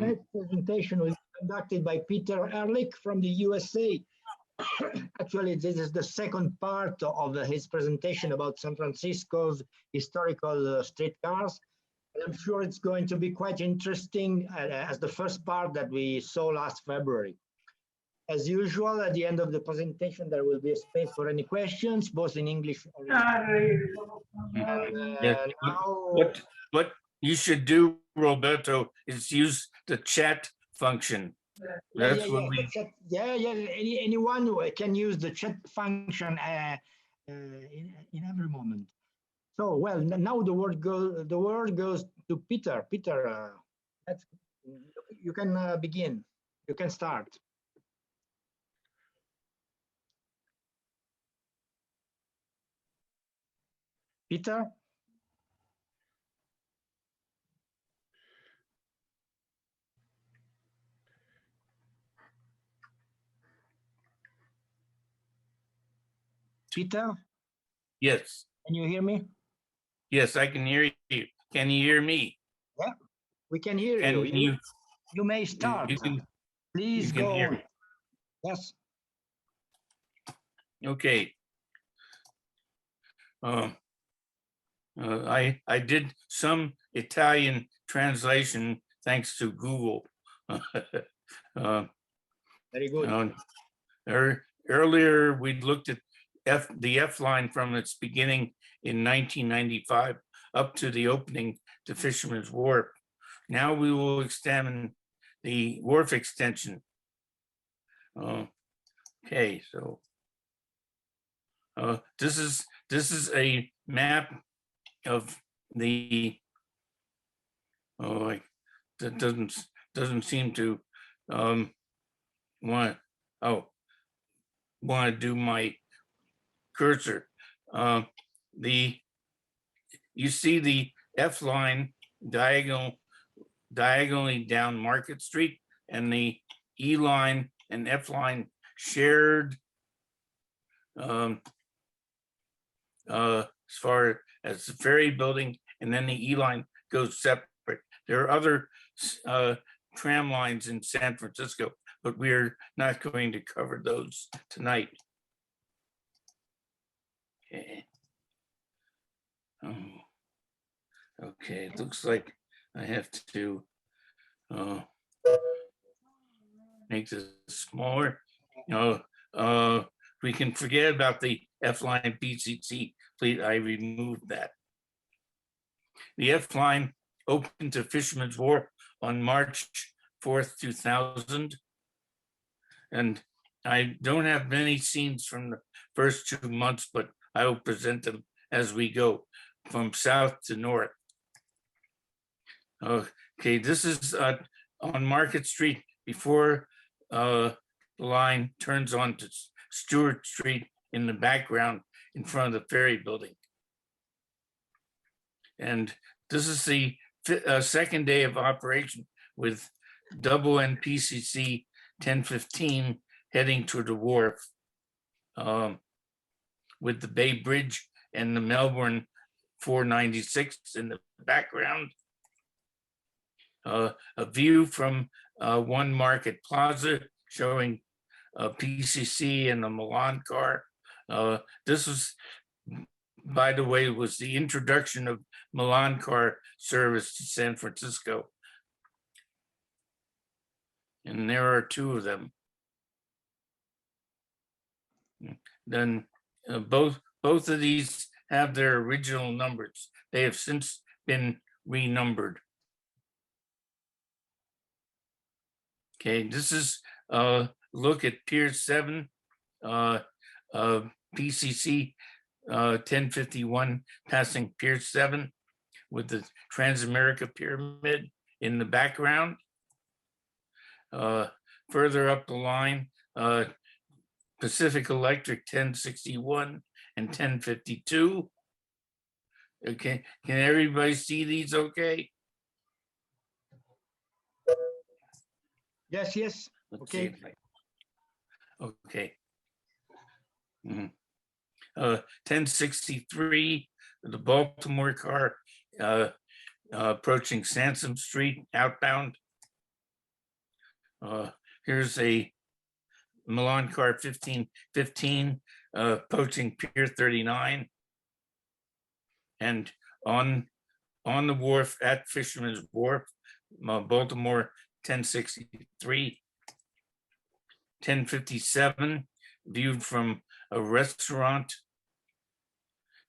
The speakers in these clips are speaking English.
next presentation will be conducted by Peter Ehrlich from the USA. Actually, this is the second part of his presentation about San Francisco's historical streetcars. And I'm sure it's going to be quite interesting as the first part that we saw last February. As usual, at the end of the presentation, there will be a space for any questions, both in English or in What you should do, Roberto, is use the chat function. That's anyone can use the chat function in every moment. So, well, now the word goes to Peter. Peter, you can begin. You can start. Peter? Peter? Yes. Can you hear me? Yes, I can hear you. Can you hear me? Yeah, we can hear you. You may start. Please go on. Yes. Okay. I did some Italian translation thanks to Google. Very good. Earlier, we looked at the F line from its beginning in 1995 up to the opening to Fisherman's Wharf. Now we will examine the wharf extension. Okay, so this is a map of the that doesn't seem to want to do my cursor. You see the F line diagonally down Market Street, and the E line and F line shared as far as the ferry building, and then the E line goes separate. There are other tram lines in San Francisco, but we're not going to cover those tonight. Okay. Okay, it looks like I have to make this smaller. We can forget about the F-line PCC fleet. I removed that. The F-line opened to Fisherman's Wharf on March 4th, 2000. And I don't have many scenes from the first 2 months, but I will present them as we go from south to north. Okay, this is on Market Street before the line turns onto Stewart Street in the background in front of the ferry building. And this is the second day of operation with double NPCC 1015 heading to the wharf with the Bay Bridge and the Melbourne 496 in the background. A view from One Market Plaza showing PCC and the Milan car. This was, by the way, was the introduction of Milan car service to San Francisco. And there are 2 of them. Then both of these have their original numbers. They have since been renumbered. Okay, this is a look at Pier 7, PCC 1051 passing Pier 7 with the Transamerica Pyramid in the background. Further up the line, Pacific Electric 1061 and 1052. Okay, can everybody see these okay? Yes, yes. Okay. Okay. 1063, the Baltimore car approaching Sansom Street outbound. Here's a Milan car 1515 approaching Pier 39, and on the wharf at Fisherman's Wharf, Baltimore 1063. 1057 viewed from a restaurant.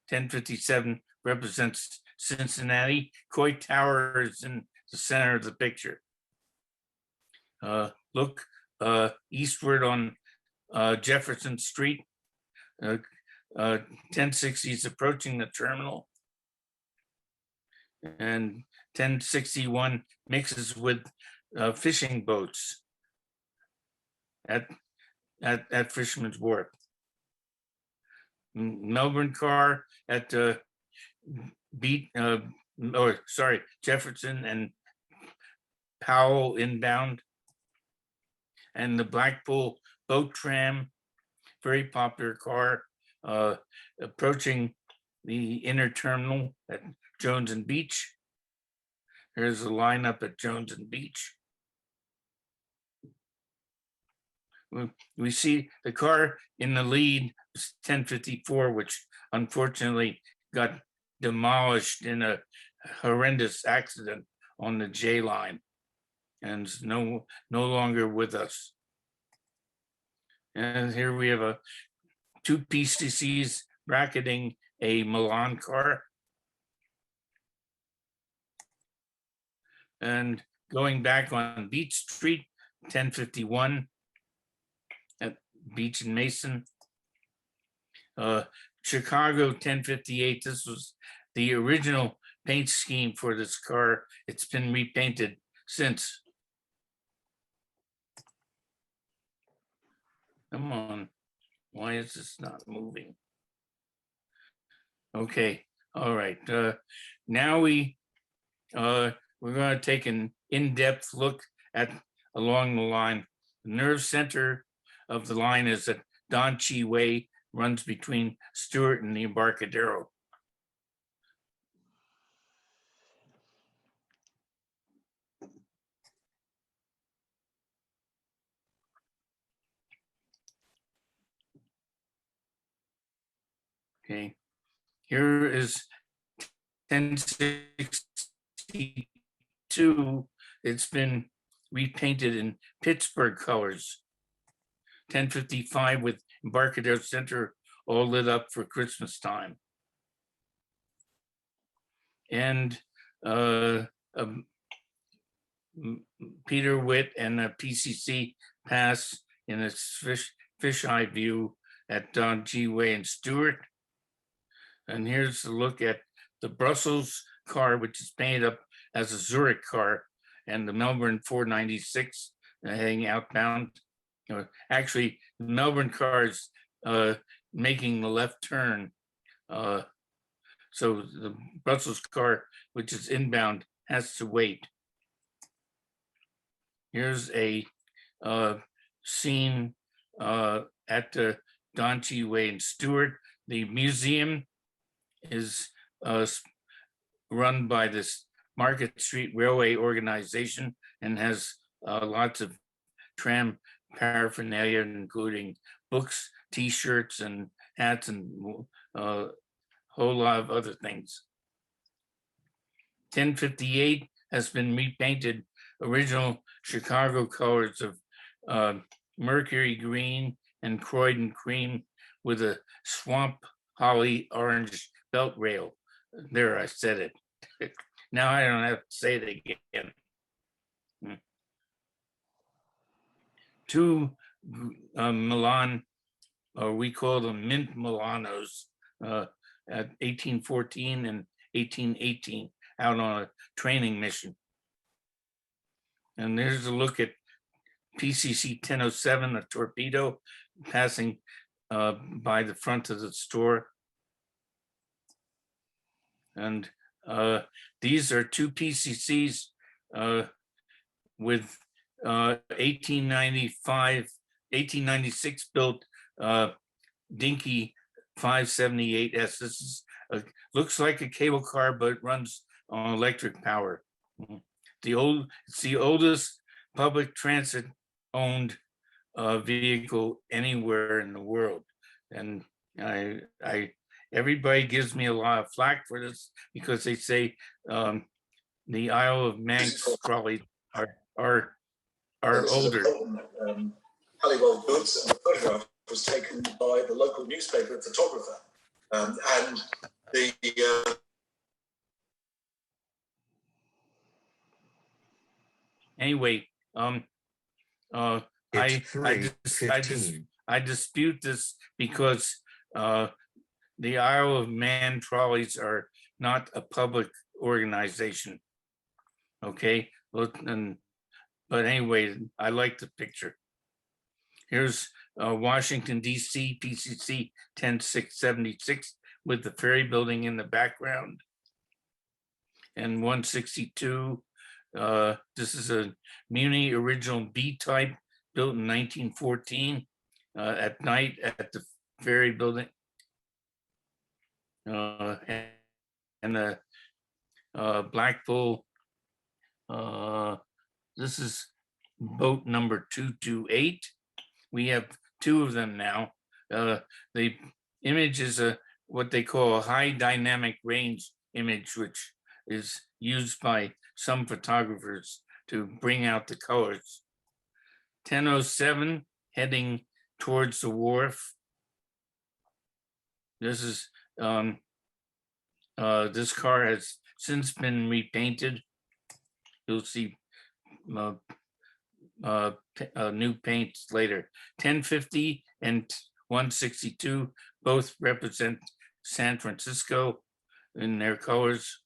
1057 represents Cincinnati. Coit Tower is in the center of the picture. Look eastward on Jefferson Street. 1060 is approaching the terminal, and 1061 mixes with fishing boats at Fisherman's Wharf. Melbourne car at Jefferson and Powell inbound, and the Blackpool boat tram, very popular car, approaching the inner terminal at Jones and Beach. Here's the lineup at Jones and Beach. We see the car in the lead, 1054, which unfortunately got demolished in a horrendous accident on the J line, and is no longer with us. And here we have two PCCs bracketing a Milan car. And going back on Beach Street, 1051 at Beach and Mason. Chicago 1058, this was the original paint scheme for this car. It's been repainted since. Come on, why is this not moving? Okay, all right. Now we're going to take an in-depth look at along the line. The nerve center of the line is at Don Chi Way, runs between Stewart and the Embarcadero. Okay, here is 1062. It's been repainted in Pittsburgh colors. 1055 with Embarcadero Center all lit up for Christmas time. And Peter Witt and a PCC pass in a fisheye view at Don G. Way and Stewart. And here's a look at the Brussels car, which is painted up as a Zurich car, and the Melbourne 496 heading outbound. Actually, the Melbourne car is making the left turn. So the Brussels car, which is inbound, has to wait. Here's a scene at the Don Chi Way and Stewart. The museum is run by this Market Street Railway organization and has lots of tram paraphernalia, including books, T-shirts, and hats, and a whole lot of other things. 1058 has been repainted original Chicago colors of mercury green and Croydon cream with a swamp holly orange belt rail. There, I said it. Now I don't have to say it again. Two Milan, or we call them mint Milanos, at 1814 and 1818, out on a training mission. And there's a look at PCC 1007, a torpedo passing by the front of the store. And these are two PCCs with 1896 built dinky 578S. This is looks like a cable car, but runs on electric power. It's the oldest public transit owned vehicle anywhere in the world. And everybody gives me a lot of flack for this because they say the Isle of Manx trolleys are older. Halliwell goods, and the photograph was taken by the local newspaper photographer. And the Anyway, I dispute this because the Isle of Man trolleys are not a public organization. Okay, but anyway, I like the picture. Here's Washington, D.C., PCC 10676 with the ferry building in the background. And 162, this is a Muni original B type built in 1914 at night at the ferry building. And the Blackpool, this is boat number 228. We have two of them now. The image is what they call a high dynamic range image, which is used by some photographers to bring out the colors. 1007 heading towards the wharf. This is this car has since been repainted. You'll see new paints later. 1050 and 162 both represent San Francisco in their colors.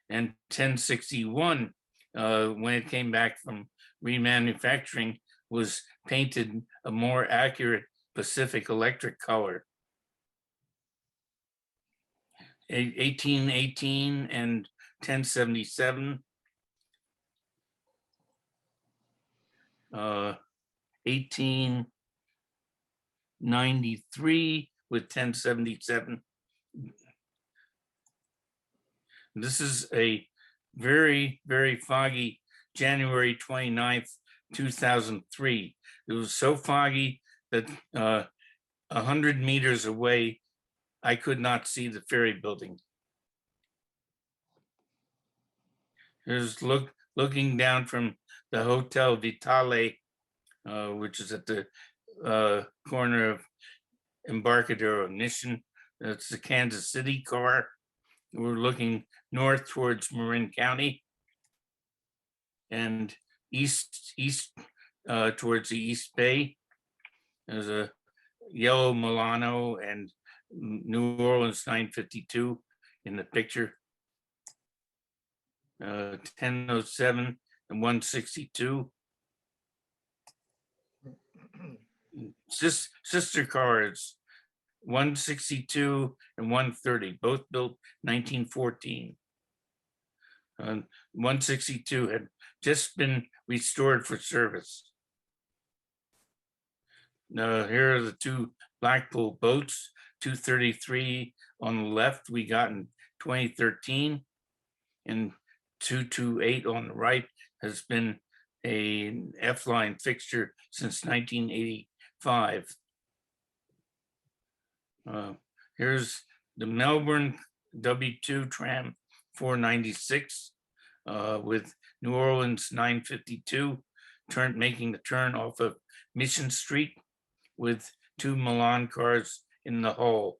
And 1061, when it came back from remanufacturing, was painted a more accurate Pacific Electric color. 1818 and 1077. 1893 with 1077. This is a very, very foggy January 29th, 2003. It was so foggy that 100 meters away, I could not see the ferry building. Here's looking down from the Hotel Vitale, which is at the corner of Embarcadero Mission. It's the Kansas City car. We're looking north towards Marin County and east towards the East Bay. There's a yellow Milano and New Orleans 952 in the picture. 1007 and 162. Sister cars, 162 and 130, both built 1914. 162 had just been restored for service. Now here are the two Blackpool boats. 233 on the left we got in 2013, and 228 on the right has been an F-line fixture since 1985. Here's the Melbourne W2 Tram 496 with New Orleans 952 making the turn off of Mission Street with two Milan cars in the hull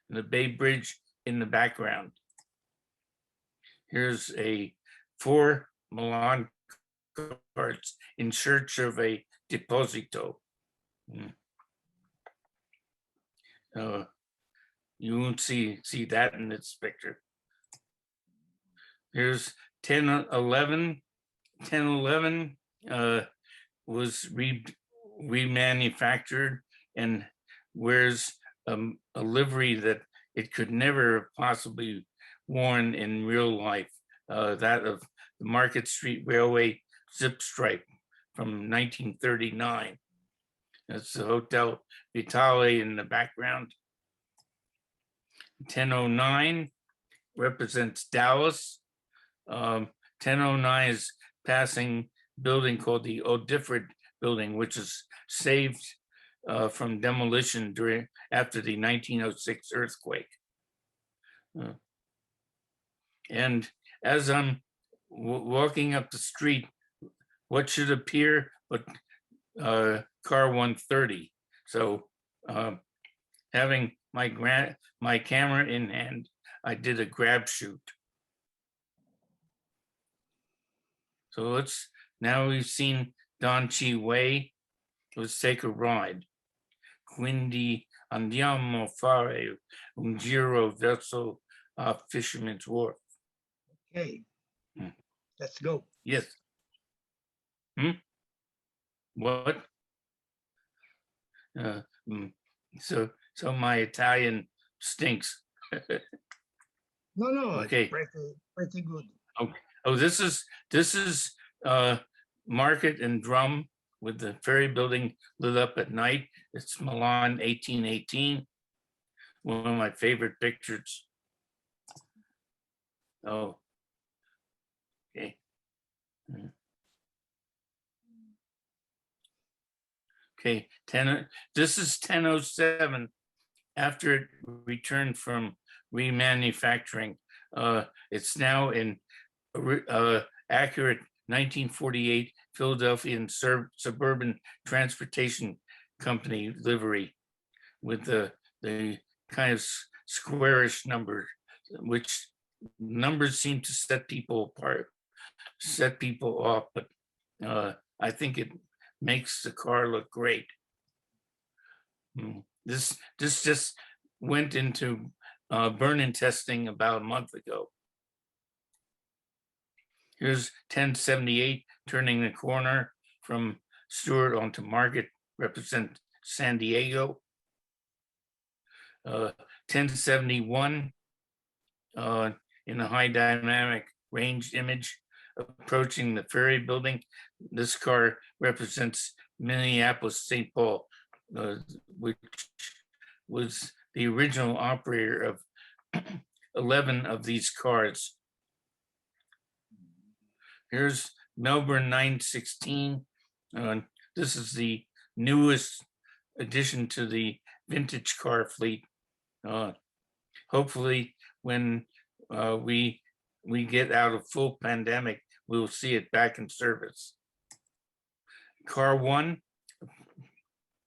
and the Bay Bridge in the background. Here's a 4 Milan cars in search of a deposito. You won't see that in this picture. Here's 1011. 1011 was remanufactured and wears a livery that it could never have possibly worn in real life, that of the Market Street Railway zip stripe from 1939. That's the Hotel Vitale in the background. 1009 represents Dallas. 1009 is passing building called the Odifred building, which is saved from demolition after the 1906 earthquake. And as I'm walking up the street, what should appear but car 130. So having my camera in hand, I did a grab shoot. So now we've seen Don Chi Way. Let's take a ride. Quindi andiamo a fare un giro verso Fisherman's Wharf. Okay, let's go. Yes. What? So my Italian stinks. No, Okay. it's pretty good. Okay. Oh, this is Market and Drum with the ferry building lit up at night. It's Milan 1818. One of my favorite pictures. Oh, okay. Okay, this is 1007 after it returned from remanufacturing. It's now in accurate 1948 Philadelphia Suburban Transportation Company livery with the kind of squarish number, which numbers seem to set people apart, set people off, but I think it makes the car look great. This just went into burn-in testing about a month ago. Here's 1078 turning the corner from Stewart onto Market, represent San Diego. 1071 in a high dynamic range image approaching the ferry building. This car represents Minneapolis St. Paul, which was the original operator of 11 of these cars. Here's Melbourne 916. This is the newest addition to the vintage car fleet. Hopefully, when we get out of full pandemic, we'll see it back in service. Car 1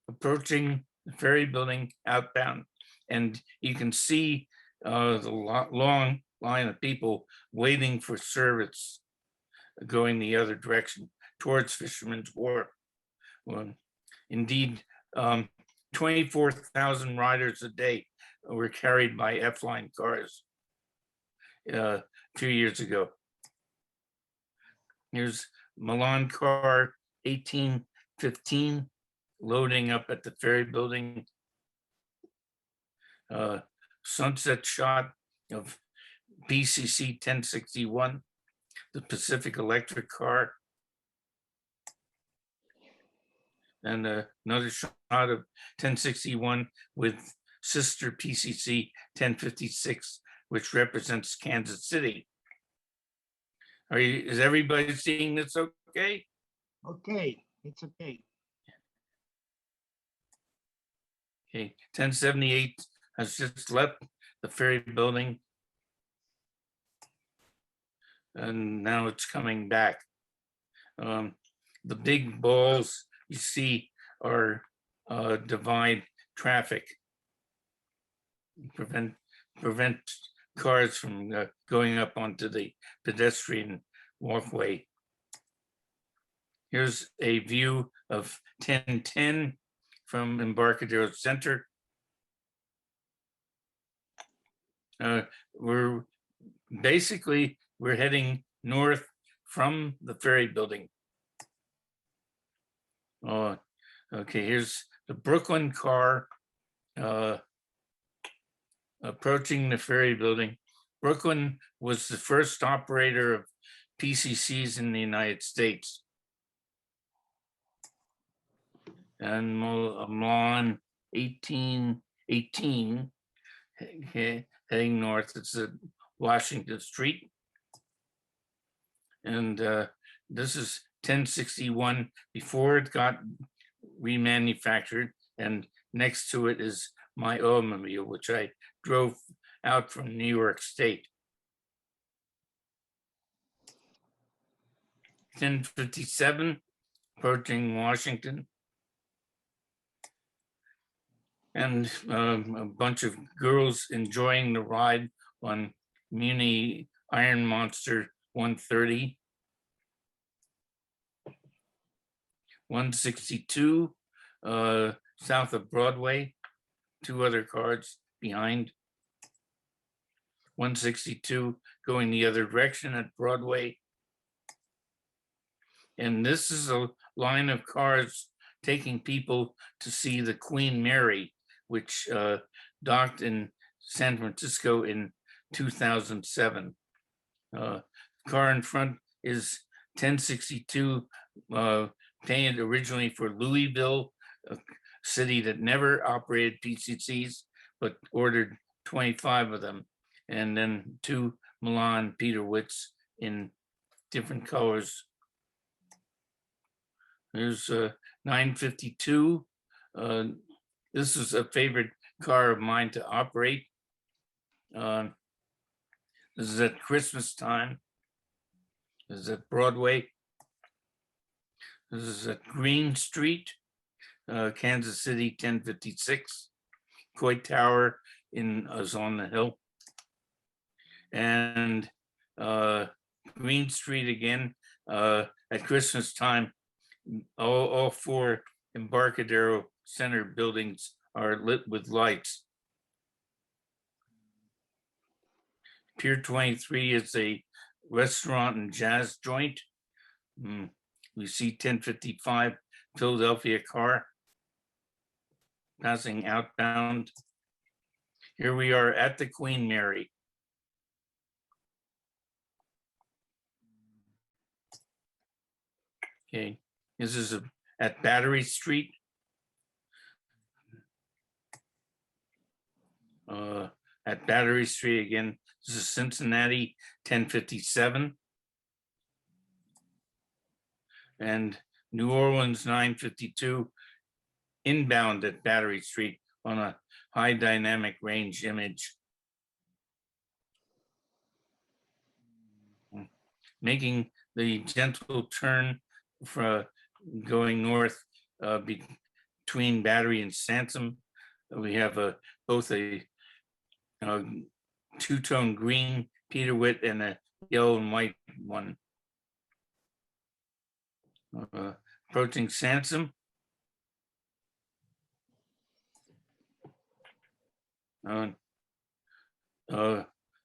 approaching the ferry building outbound, and you can see the long line of people waiting for service going the other direction towards Fisherman's Wharf. Well, indeed, 24,000 riders a day were carried by F-line cars 2 years ago. Here's Milan car 1815 loading up at the ferry building. Sunset shot of BCC 1061, the Pacific Electric car. And another shot of 1061 with sister PCC 1056, which represents Kansas City. Is everybody seeing this okay? Okay, it's okay. Okay, 1078 has just left the ferry building. And now it's coming back. The big balls you see are divide traffic, prevent cars from going up onto the pedestrian walkway. Here's a view of 1010 from Embarcadero Center. We're heading north from the ferry building. Okay, here's the Brooklyn car approaching the ferry building. Brooklyn was the first operator of PCCs in the United States. And Milan 1818 heading north. It's a Washington Street. And this is 1061 before it got remanufactured, and next to it is my automobile, which I drove out from New York State. 1057, approaching Washington, and a bunch of girls enjoying the ride on Muni Iron Monster 130. 162, south of Broadway, 2 other cars behind. 162 going the other direction at Broadway. And this is a line of cars taking people to see the Queen Mary, which docked in San Francisco in 2007. Car in front is 1062, painted originally for Louisville, a city that never operated PCCs, but ordered 25 of them. And then 2 Milan Peter Witts in different colors. There's 952. This is a favorite car of mine to operate. This is at Christmas time. This is at Broadway. This is at Green Street, Kansas City, 1056. Coit Tower is on the hill. And Green Street again, at Christmas time, all 4 Embarcadero Center buildings are lit with lights. Pier 23 is a restaurant and jazz joint. We see 1055 Philadelphia car passing outbound. Here we are at the Queen Mary. Okay, this is at Battery Street. At Battery Street again, this is Cincinnati, 1057. And New Orleans, 952, inbound at Battery Street on a high dynamic range image. Making the gentle turn for going north between Battery and Sansom. We have both a two-tone green Peter Witt and a yellow and white one. Approaching Sansom.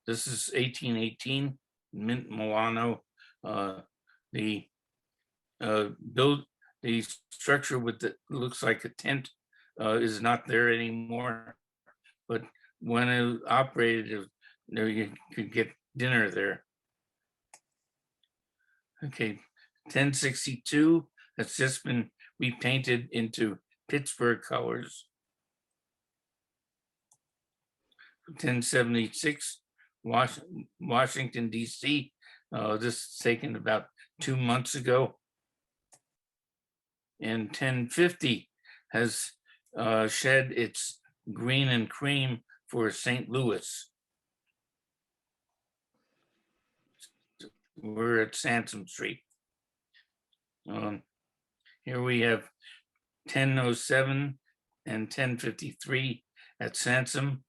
This is 1818, Mint Milano. The structure with the looks like a tent is not there anymore, but when it operated, you could get dinner there. Okay, 1062 has just been repainted into Pittsburgh colors. 1076, Washington, D.C. This is taken about 2 months ago. And 1050 has shed its green and cream for St. Louis. We're at Sansom Street. Here we have 1007 and 1053 at Sansom.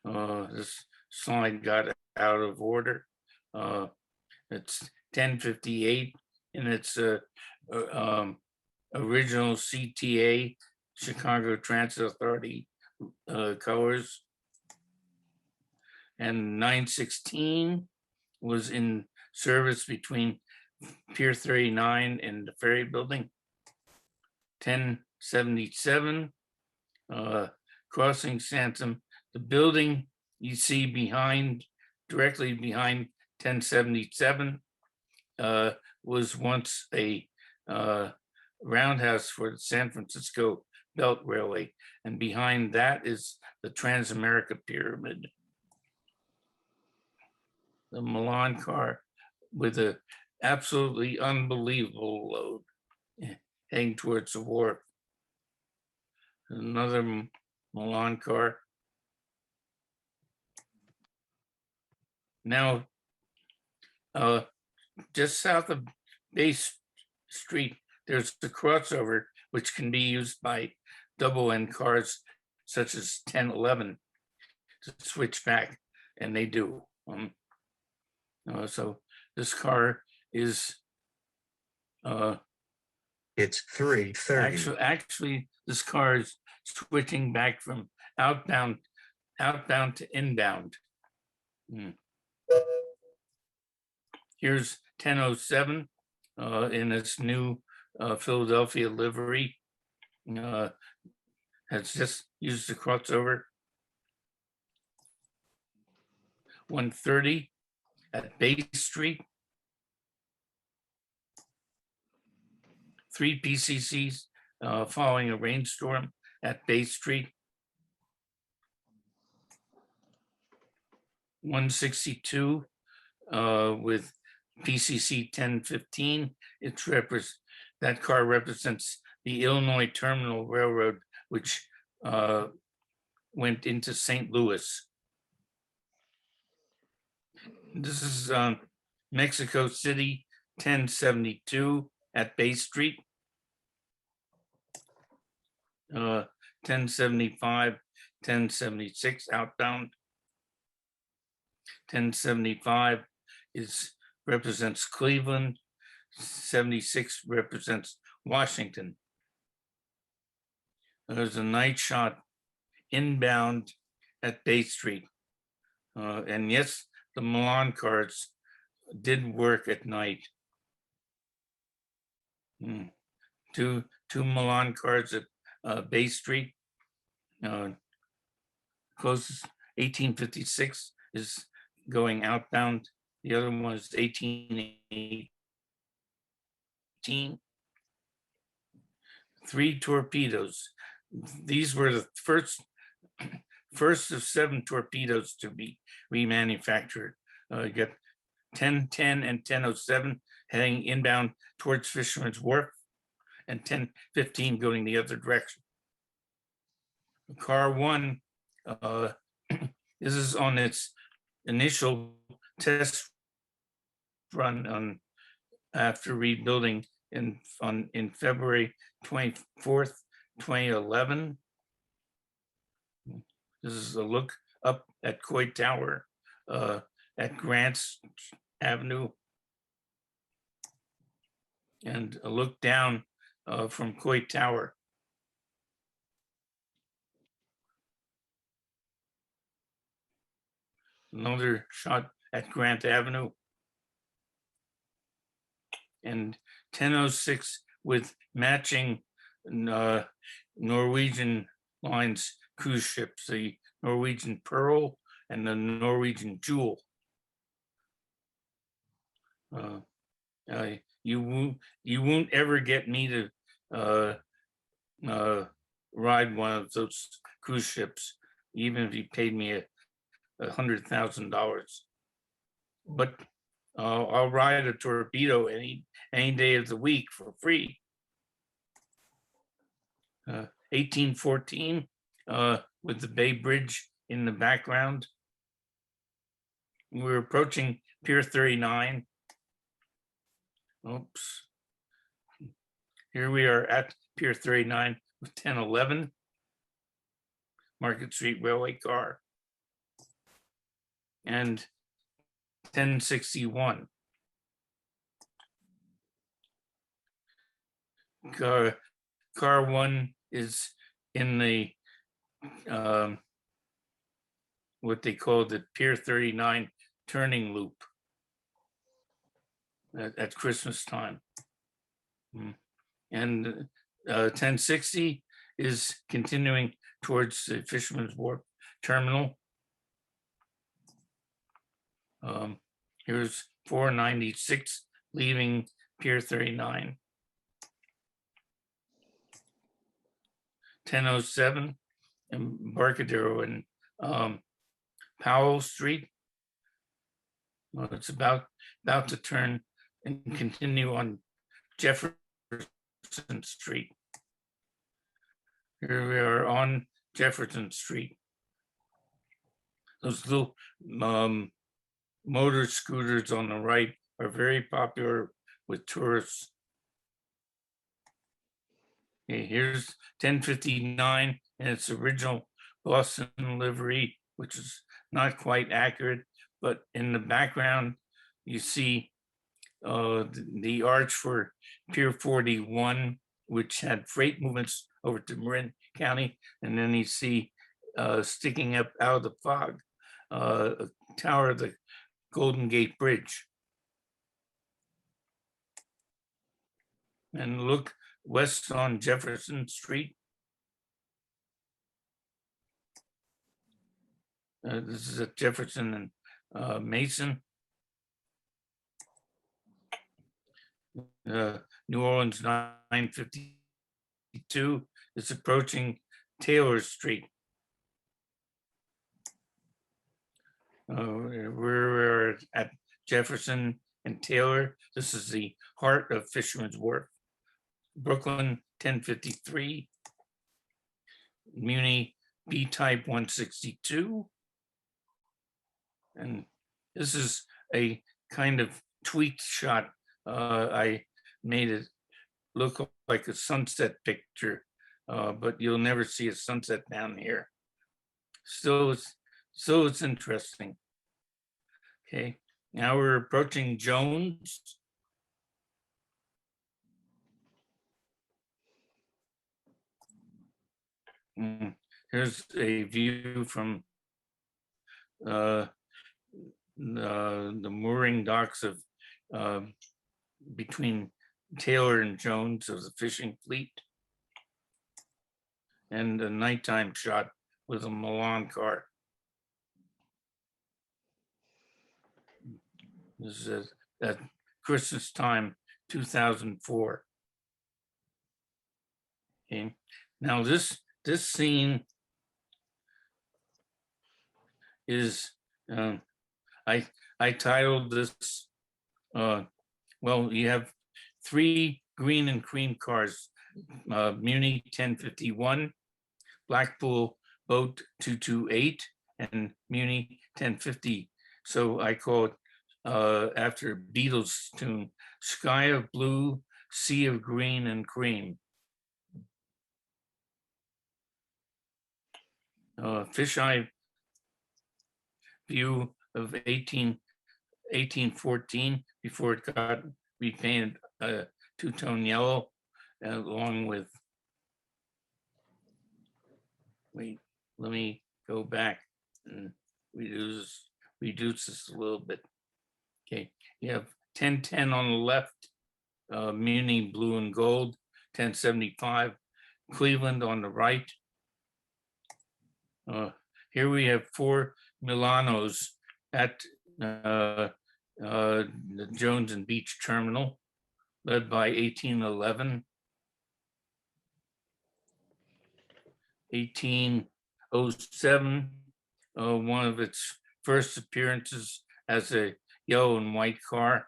This slide got out of order. It's 1058 in its original CTA, Chicago Transit Authority colors. And 916 was in service between Pier 39 and the Ferry Building. 1077, crossing Sansom. The building you see directly behind 1077 was once a roundhouse for the San Francisco Belt Railway. And behind that is the Transamerica Pyramid. The Milan car with a absolutely unbelievable load heading towards the wharf. Another Milan car. Now, just south of Base Street, there's the crossover, which can be used by double-end cars such as 1011 to switch back, and they do. So this car is It's 3:30. actually this car is switching back from outbound to inbound. Here's 1007 in its new Philadelphia livery. Has just used the crossover. 130 at Bay Street. 3 PCCs following a rainstorm at Bay Street. 162 with PCC 1015. That car represents the Illinois Terminal Railroad, which went into St. Louis. This is Mexico City 1072 at Bay Street. 1075, 1076 outbound. 1075 represents Cleveland. 76 represents Washington. There's a night shot inbound at Bay Street. And yes, the Milan cars did work at night. Two Milan cars at Bay Street. Closest 1856 is going outbound. The other one is 1818. 3 torpedoes. These were the first of 7 torpedoes to be remanufactured. You get 1010 and 1007 heading inbound towards Fisherman's Wharf, and 1015 going the other direction. Car 1, this is on its initial test run after rebuilding in February 24th, 2011. This is a look up at Coit Tower at Grants Avenue, and a look down from Coit Tower. Another shot at Grant Avenue. And 1006 with matching Norwegian lines cruise ships, the Norwegian Pearl and the Norwegian Jewel. You won't ever get me to ride one of those cruise ships, even if you paid me $100,000. But I'll ride a torpedo any day of the week for free. 1814 with the Bay Bridge in the background. We're approaching Pier 39. Oops. Here we are at Pier 39 with 1011. Market Street Railway car. And 1061. Car 1 is in the what they call the Pier 39 turning loop at Christmas time. And 1060 is continuing towards the Fisherman's Wharf terminal. Here's 496 leaving Pier 39. 1007 Embarcadero and Powell Street. Well, it's about to turn and continue on Jefferson Street. Here we are on Jefferson Street. Those little motor scooters on the right are very popular with tourists. Okay, here's 1059 in its original Boston livery, which is not quite accurate, but in the background, you see the arch for Pier 41, which had freight movements over to Marin County. And then you see sticking up out of the fog, a tower of the Golden Gate Bridge. And look west on Jefferson Street. This is at Jefferson and Mason. New Orleans 952 is approaching Taylor Street. We're at Jefferson and Taylor. This is the heart of Fisherman's Wharf. Brooklyn 1053, Muni B-type 162. And this is a kind of tweaked shot. I made it look like a sunset picture, but you'll never see a sunset down here. Still, it's interesting. Okay, now we're approaching Jones. Here's a view from the mooring docks of between Taylor and Jones of the fishing fleet, and a nighttime shot with a Milan car. This is at Christmas time, 2004. Okay, now this scene is I titled this. Well, you have three green and cream cars, Muni 1051, Blackpool Boat 228, and Muni 1050. So I call it after Beatles tune, Sky of Blue, Sea of Green and Cream. Fisheye view of 1814 before it got repainted two-tone yellow, along with, wait, let me go back and reduce this a little bit. Okay, you have 1010 on the left, Muni blue and gold, 1075, Cleveland on the right. Here we have four Milanos at the Jones and Beach Terminal, led by 1811. 1807, one of its first appearances as a yellow and white car.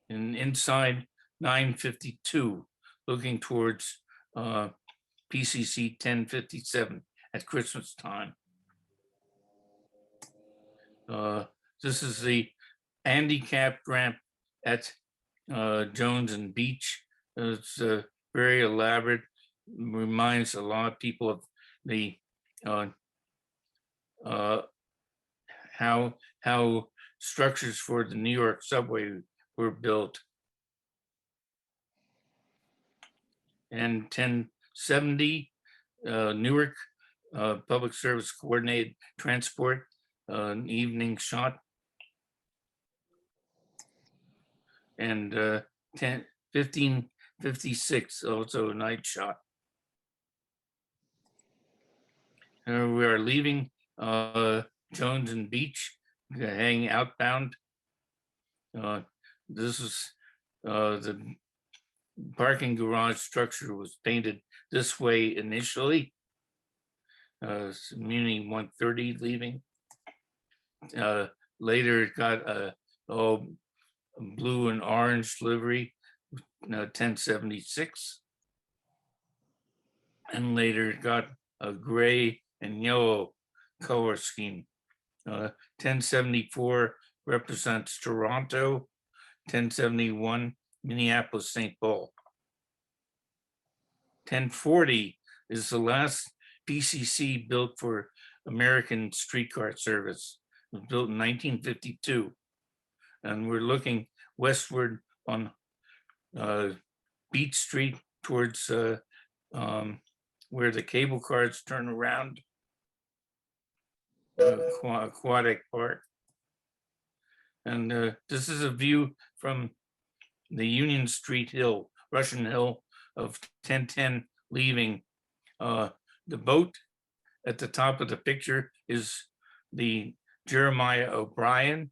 And inside 952, looking towards PCC 1057 at Christmas time. This is the handicap ramp at Jones and Beach. It's very elaborate, reminds a lot of people of the how structures for the New York subway were built. And 1070, Newark Public Service Coordinated Transport, an evening shot. And 1556, also a night shot. We are leaving Jones and Beach, heading outbound. This is the parking garage structure was painted this way initially. Muni 130 leaving. Later it got a blue and orange livery, 1076. And later it got a gray and yellow color scheme. 1074 represents Toronto, 1071 Minneapolis, St. Paul. 1040 is the last PCC built for American streetcar service. It was built in 1952. And we're looking westward on Beach Street towards where the cable cars turn around, Aquatic Park. And this is a view from the Union Street Hill, Russian Hill of 1010 leaving. The boat at the top of the picture is the Jeremiah O'Brien,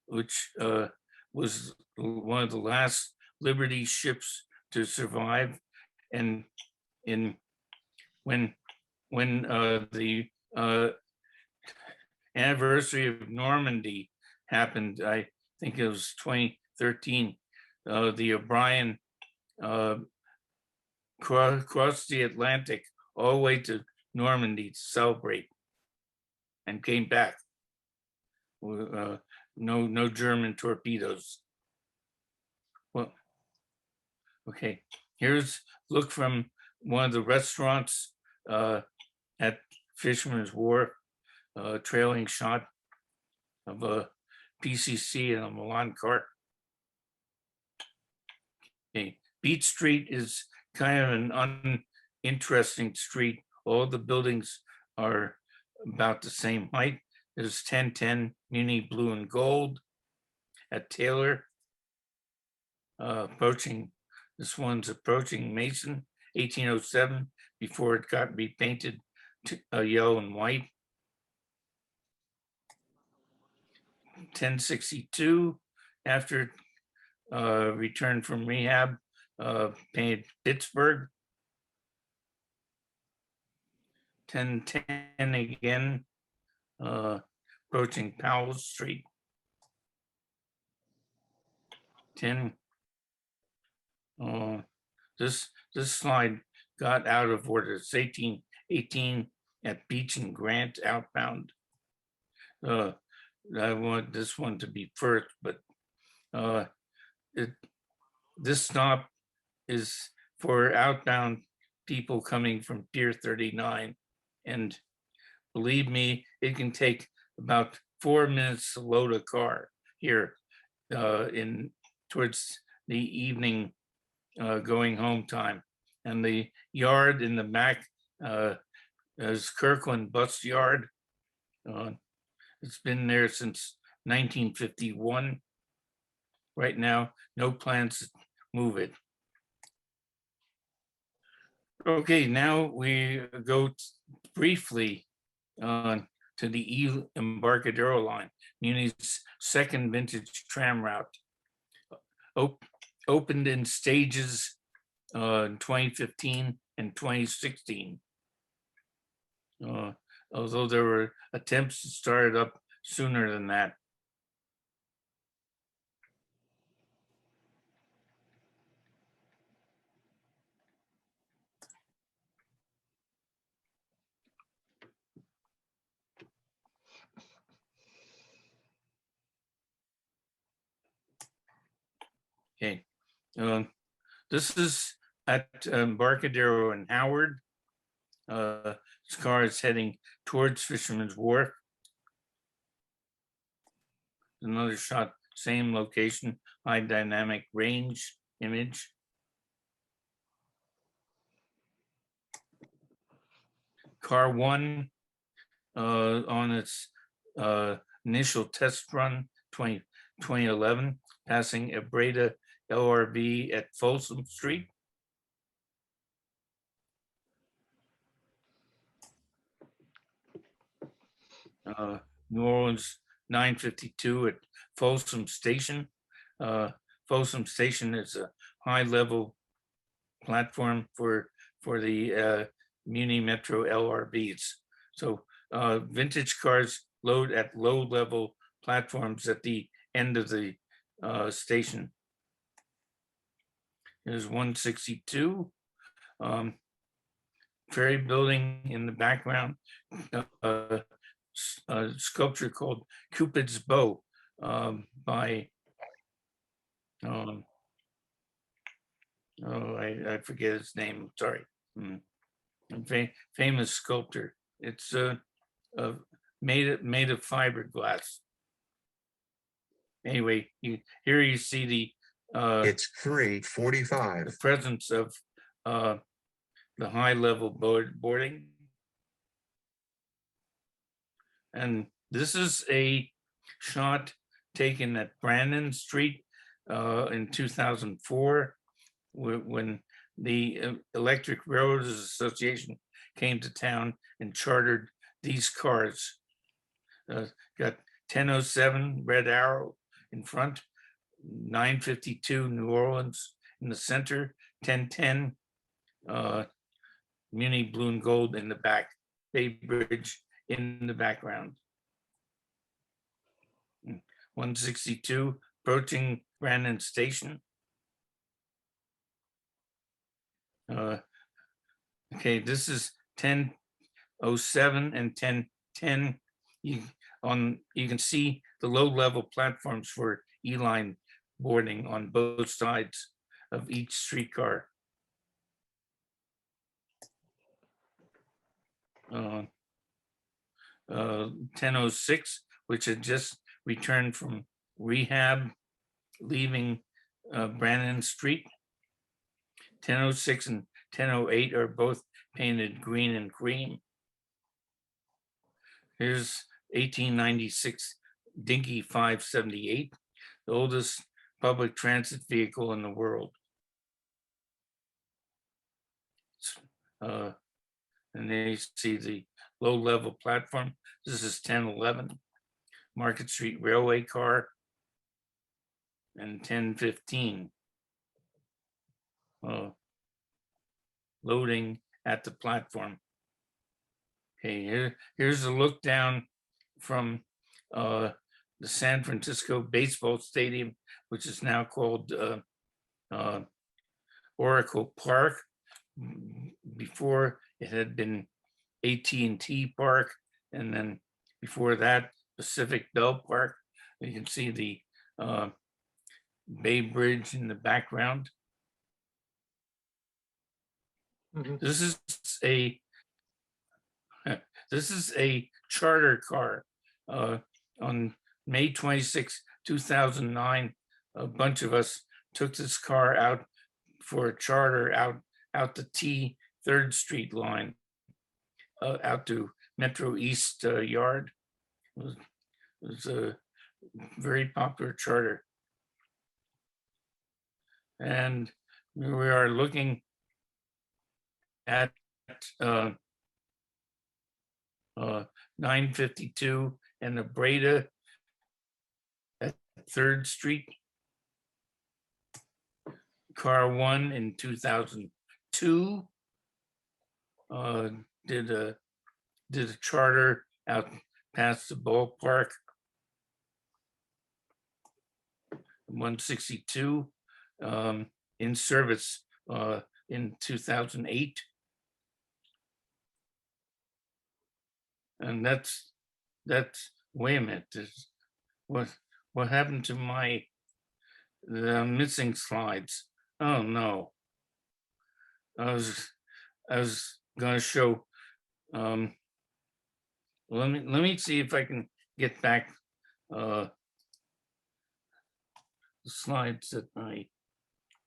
which was one of the last Liberty ships to survive. And when the anniversary of Normandy happened, I think it was 2013, the O'Brien crossed the Atlantic all the way to Normandy to celebrate and came back. No German torpedoes. Well, okay, here's look from one of the restaurants at Fisherman's Wharf, trailing shot of a PCC and a Milan cart. Okay, Beach Street is kind of an uninteresting street. All the buildings are about the same height. There's 1010 Muni Blue and Gold at Taylor. This one's approaching Mason, 1807, before it got repainted to yellow and white. 1062, after return from rehab, painted Pittsburgh. 1010 again, approaching Powell Street. 10. This slide got out of order. It's 1818 at Beach and Grant outbound. I want this one to be first, but this stop is for outbound people coming from Pier 39. And believe me, it can take about 4 minutes to load a car here towards the evening going home time. And the yard in the back is Kirkland Bus Yard. It's been there since 1951. Right now, no plans to move it. Okay, now we go briefly to the Embarcadero line, Muni's second vintage tram route. Opened in stages in 2015 and 2016. Although there were attempts to start it up sooner than that. Okay, this is at Embarcadero and Howard. This car is heading towards Fisherman's Wharf. Another shot, same location, high dynamic range image. Car 1 on its initial test run, 2011, passing a Breda LRV at Folsom Street. New Orleans 952 at Folsom Station. Folsom Station is a high-level platform for the Muni Metro LRVs. So vintage cars load at low-level platforms at the end of the station. There's 162. Ferry building in the background, a sculpture called Cupid's Bow by, I forget his name, sorry. Famous sculptor. It's made of fiberglass. Anyway, here you see the It's 3:45. the presence of the high level boarding. And this is a shot taken at Brandon Street in 2004, when the Electric Railroads Association came to town and chartered these cars. Got 1007 Red Arrow in front, 952 New Orleans in the center, 1010 Muni Blue and Gold in the back, Bay Bridge in the background. 162 approaching Brandon Station. Okay, this is 1007 and 1010. You can see the low-level platforms for E-line boarding on both sides of each streetcar. 1006, which had just returned from rehab, leaving Brandon Street. 1006 and 1008 are both painted green and cream. Here's 1896 Dinky 578, the oldest public transit vehicle in the world. And then you see the low-level platform. This is 1011 Market Street Railway car, and 1015 loading at the platform. Okay, here's a look down from the San Francisco baseball stadium, which is now called Oracle Park. Before it had been AT&T Park, and then before that, Pacific Bell Park. You can see the Bay Bridge in the background. Mm-hmm. This is a charter car. On May 26, 2009, a bunch of us took this car out for a charter out the T 3rd Street line, out to Metro East Yard. It was a very popular charter. And we are looking at 952 and the Breda at 3rd Street. Car 1 in 2002 did a charter out past the ballpark. 162 in service in 2008. And that's wait a minute. What happened to the missing slides? Oh no. I was going to show. Let me see if I can get back the slides that I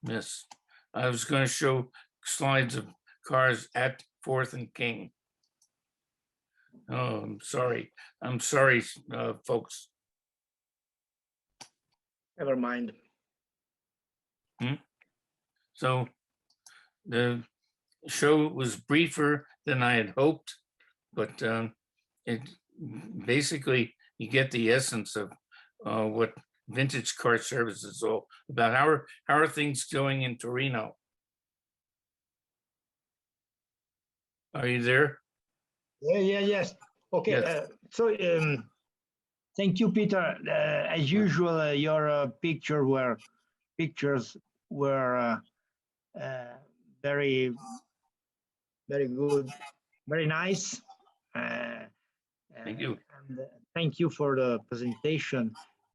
missed. I was going to show slides of cars at 4th and King. Oh, I'm sorry, folks. Never mind. So the show was briefer than I had hoped, but it basically, you get the essence of what vintage car service is all about. How are things going in Torino? Are you there? Yes. Okay. Yes. So Thank you, Peter. As usual, your pictures were very, very good, very nice. Thank you. And thank you for the presentation.